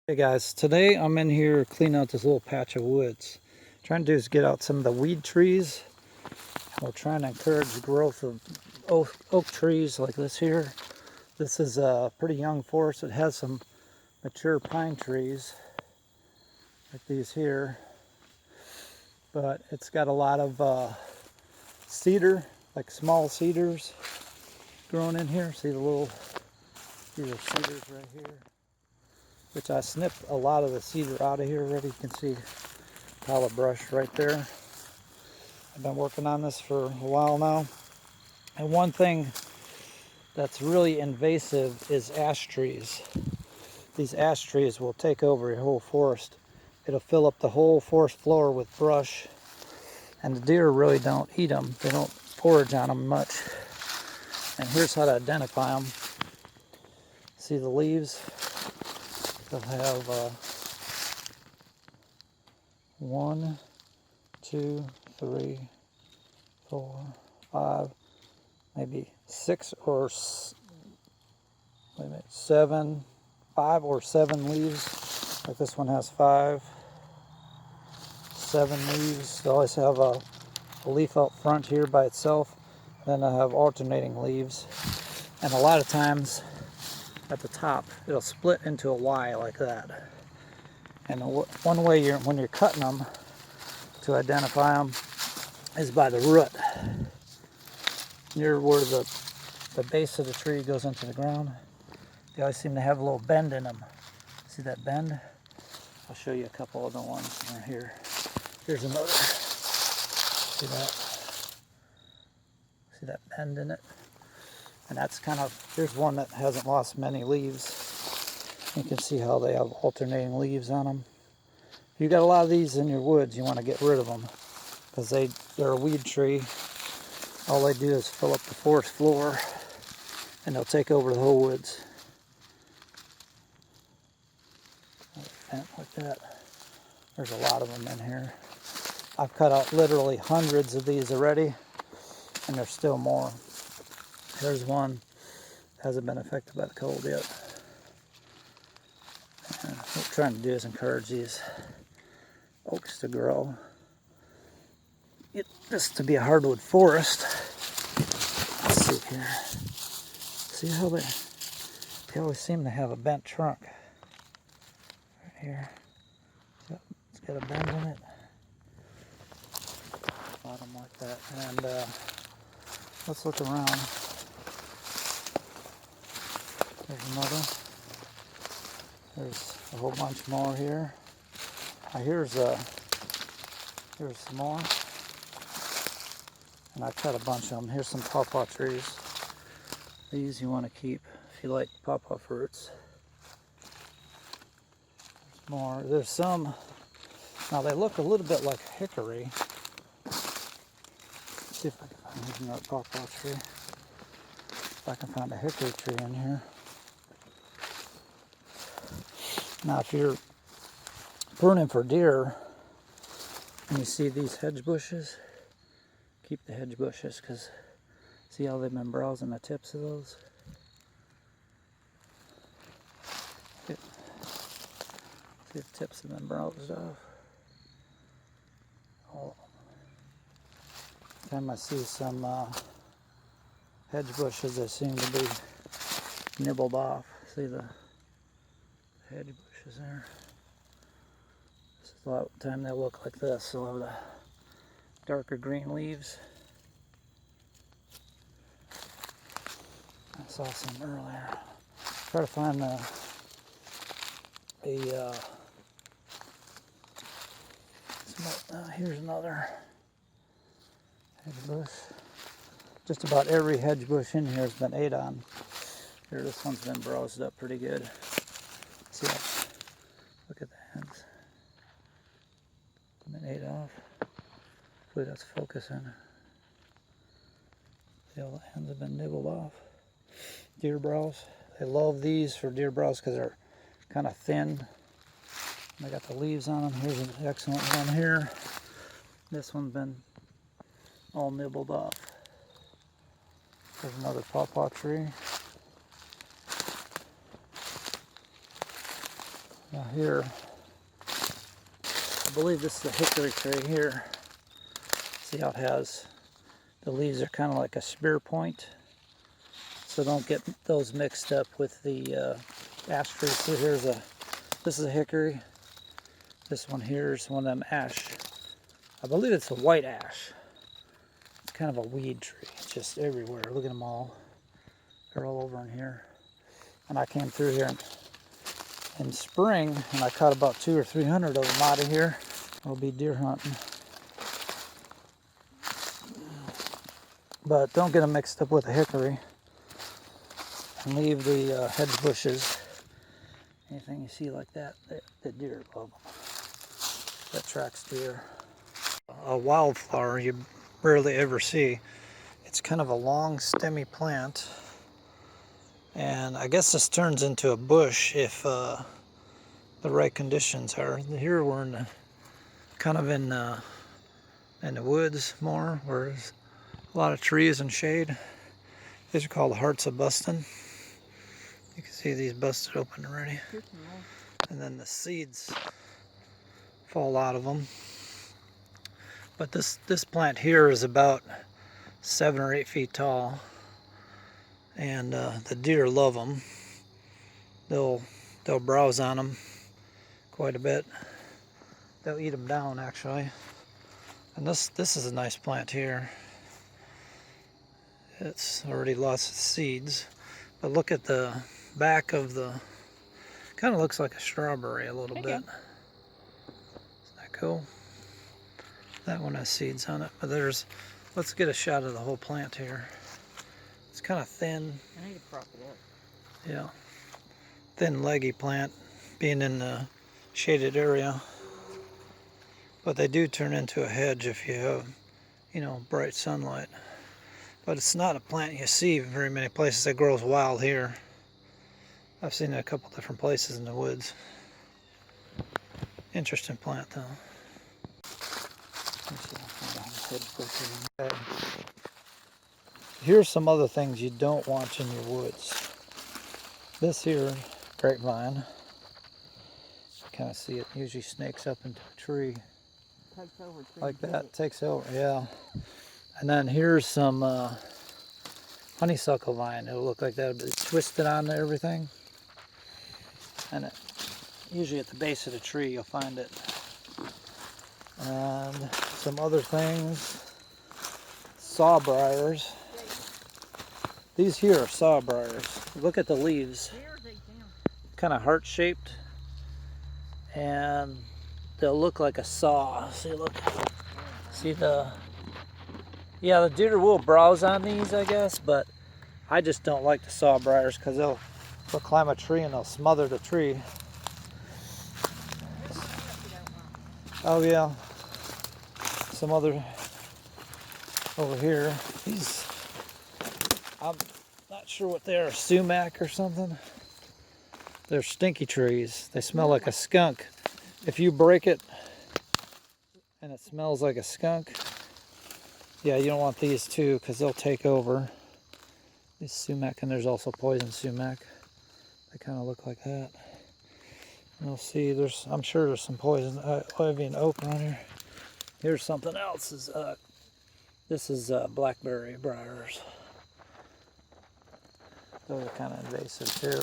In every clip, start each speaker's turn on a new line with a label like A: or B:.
A: Hey guys, today I'm in here cleaning out this little patch of woods. Trying to do is get out some of the weed trees. We're trying to encourage the growth of oak trees like this here. This is a pretty young forest. It has some mature pine trees like these here, but it's got a lot of cedar, like small cedars growing in here. See these are cedars right here, which I snipped a lot of the cedar out of here already. You can see a pile of brush right there. I've been working on this for a while now. And one thing that's really invasive is ash trees. These ash trees will take over your whole forest. It'll fill up the whole forest floor with brush. And the deer really don't eat them. They don't forage on them much. And here's how to identify them. See the leaves? They'll have 1, 2, 3, 4, 5, maybe 6 or 7, 5 or 7 leaves. Like this one has 5, 7 leaves. They always have a leaf out front here by itself. Then I have alternating leaves. And a lot of times at the top, it'll split into a Y like that. And one way when you're cutting them to identify them is by the root. Near where the base of the tree goes into the ground, they always seem to have a little bend in them. See that bend? I'll show you a couple other ones right here. Here's another. See that? See that bend in it? And that's here's one that hasn't lost many leaves. You can see how they have alternating leaves on them. If you got a lot of these in your woods, you want to get rid of them because they're a weed tree. All they do is fill up the forest floor and they'll take over the whole woods. Vent like that. There's a lot of them in here. I've cut out literally hundreds of these already, and there's still more. Here's one that hasn't been affected by the cold yet. And what we're trying to do is encourage these oaks to grow. Get this to be a hardwood forest. Let's see here. See how they always seem to have a bent trunk. Right here. It's got a bend in it. Bottom like that. And let's look around. There's another. There's a whole bunch more here. Here's some more. And I cut a bunch of them. Here's some pawpaw trees. These you want to keep if you like pawpaw fruits. There's more. There's some. Now they look a little bit like hickory. Let's see if I can find another pawpaw tree. If I can find a hickory tree in here. Now if you're pruning for deer and you see these hedge bushes, keep the hedge bushes because see how they've been browsing the tips of those? See if the tips have been browsed off. Every time I see some hedge bushes, they seem to be nibbled off. See the hedge bushes there? This is a lot of the time they look like this. They'll have the darker green leaves. I saw some earlier. Try to find here's another hedge bush. Just about every hedge bush in here has been ate on. Here, this one's been browsed up pretty good. See how, look at the ends. Been ate off. Hopefully that's focusing. See how the ends have been nibbled off. Deer browse. They love these for deer browse because they're kind of thin. And they got the leaves on them. Here's an excellent one here. This one's been all nibbled off. There's another pawpaw tree. Now here, I believe this is a hickory tree here. See how it has, the leaves are kind of like a spear point. So don't get those mixed up with the ash trees. So this is a hickory. This one here is one of them ash. I believe it's a white ash. It's kind of a weed tree. It's just everywhere. Look at them all. They're all over in here. And I came through here in spring and I caught about 200 or 300 of them out of here. I'll be deer hunting. But don't get them mixed up with a hickory. And leave the hedge bushes. Anything you see like that, the deer love them. That attracts deer. A wildflower you rarely ever see. It's kind of a long stemmy plant. And I guess this turns into a bush if the right conditions are. Here we're in kind of in the woods more, where there's a lot of trees and shade. These are called hearts of busting. You can see these busted open already. And then the seeds fall out of them. But this plant here is about 7 or 8 feet tall. And the deer love them. They'll browse on them quite a bit. They'll eat them down actually. And this is a nice plant here. It's already lost its seeds. But look at the back of the, kind of looks like a strawberry a little bit. Isn't that cool? That one has seeds on it. But let's get a shot of the whole plant here. It's kind of thin.
B: I need to prop it up.
A: Yeah. Thin, leggy plant, being in the shaded area. But they do turn into a hedge if you have, bright sunlight. But it's not a plant you see very many places. It grows wild here. I've seen it a couple different places in the woods. Interesting plant though. Okay. Here's some other things you don't want in your woods. This here, grapevine. You kind of see it usually snakes up into a tree.
B: Takes over trees,
A: like that, takes over, yeah. And then here's some honeysuckle vine. It'll look like that, but it's twisted on everything. And usually at the base of the tree you'll find it. And some other things. Sawbriars. These here are sawbriars. Look at the leaves. Kind of heart-shaped. And they'll look like a saw. See, look. See the deer will browse on these, I guess, but I just don't like the sawbriars because they'll climb a tree and they'll smother the tree. Oh yeah. Some other over here. These, I'm not sure what they are, sumac or something. They're stinky trees. They smell like a skunk. If you break it and it smells like a skunk, yeah, you don't want these too because they'll take over. These sumac, and there's also poison sumac. They kind of look like that. And you'll see I'm sure there's some poison ivy and oak around here. Here's something else. This is blackberry briars. Those are kind of invasive too.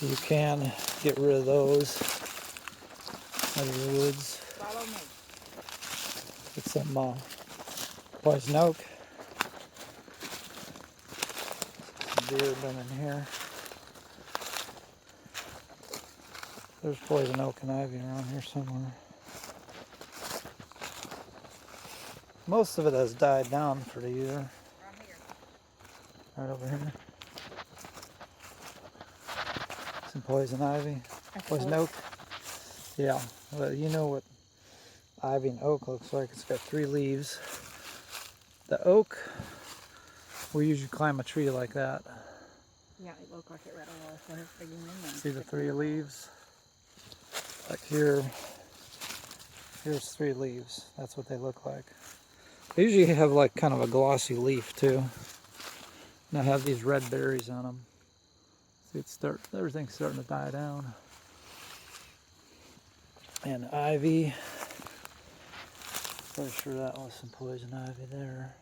A: You can get rid of those out of your woods.
B: Follow me.
A: Get some poison oak. Some deer been in here. There's poison oak and ivy around here somewhere. Most of it has died down for the year.
B: Right here.
A: Right over here. Some poison ivy. Poison oak. Yeah, well, you know what ivy and oak looks like. It's got 3 leaves. The oak will usually climb a tree like that.
B: Yeah, it looks like it right away. So it's digging in there.
A: See the 3 leaves? Like here, here's 3 leaves. That's what they look like. They usually have like kind of a glossy leaf too. And they have these red berries on them. See, everything's starting to die down. And ivy. Pretty sure that was some poison ivy there.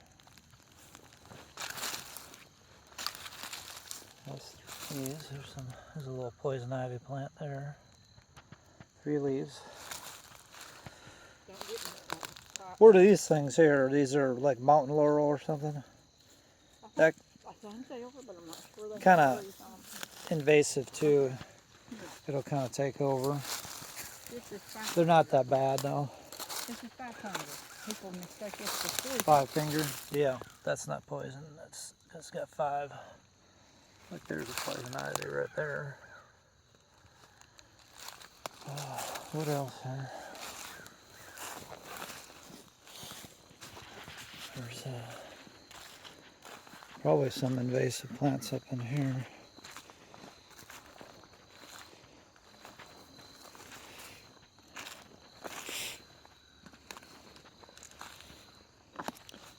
A: That's leaves. There's a little poison ivy plant there. 3 leaves.
B: Don't get me that.
A: What are these things here? These are like mountain laurel or something? That
B: I can say over, but I'm not sure. That's
A: Kinda-
B: what it's on.
A: invasive too. It'll kind of take over.
B: This is fine.
A: They're not that bad though.
B: This is 500. People mistake this for 3.
A: 5 finger. Yeah, that's not poison. That's got 5. Look, there's a poison ivy right there. What else here? There's probably some invasive plants up in here.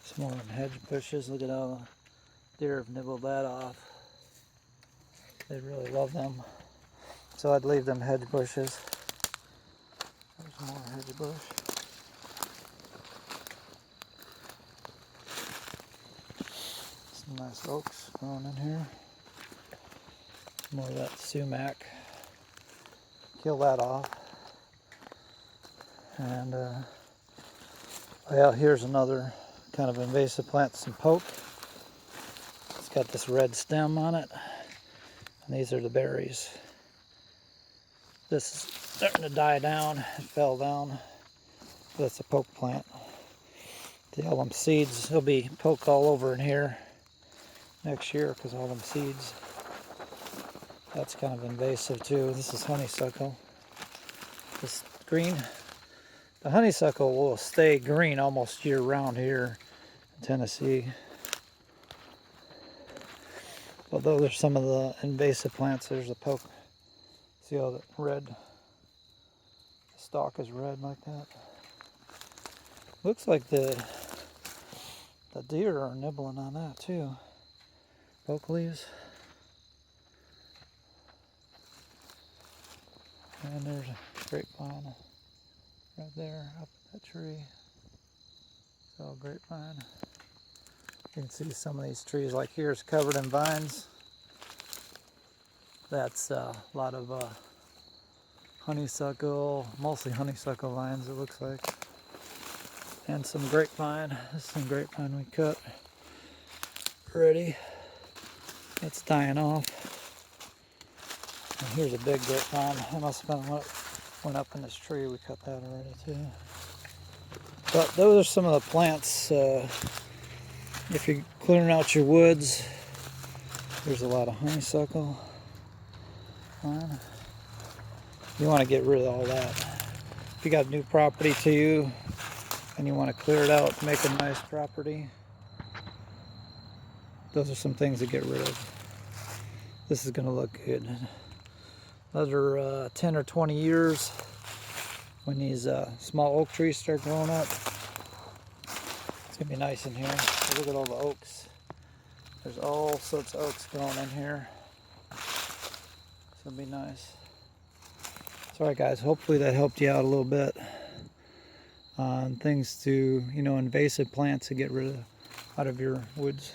A: Some more hedge bushes. Look at how deer have nibbled that off. They really love them. So I'd leave them hedge bushes. There's more hedge bush. Some nice oaks growing in here. More of that sumac. Kill that off. And well, here's another kind of invasive plant, some poke. It's got this red stem on it. And these are the berries. This is starting to die down. It fell down. That's a poke plant. See all them seeds. There'll be poke all over in here next year because all them seeds. That's kind of invasive too. This is honeysuckle. This green. The honeysuckle will stay green almost year round here in Tennessee. But those are some of the invasive plants. There's a poke. See how the red stalk is red like that? Looks like the deer are nibbling on that too. Poke leaves. And there's a grapevine right there up that tree. It's all grapevine. You can see some of these trees like here is covered in vines. That's a lot of honeysuckle, mostly honeysuckle vines it looks like. And some grapevine. This is some grapevine we cut already. It's dying off. And here's a big grapevine. That must have been what went up in this tree. We cut that already too. But those are some of the plants. If you're clearing out your woods, there's a lot of honeysuckle. You want to get rid of all that. If you got new property to you and you want to clear it out, make a nice property, those are some things to get rid of. This is going to look good. Another 10 or 20 years, when these small oak trees start growing up, it's going to be nice in here. So look at all the oaks. There's all sorts of oaks growing in here. It's going to be nice. Sorry guys, hopefully that helped you out a little bit on things to, invasive plants to get rid of out of your woods.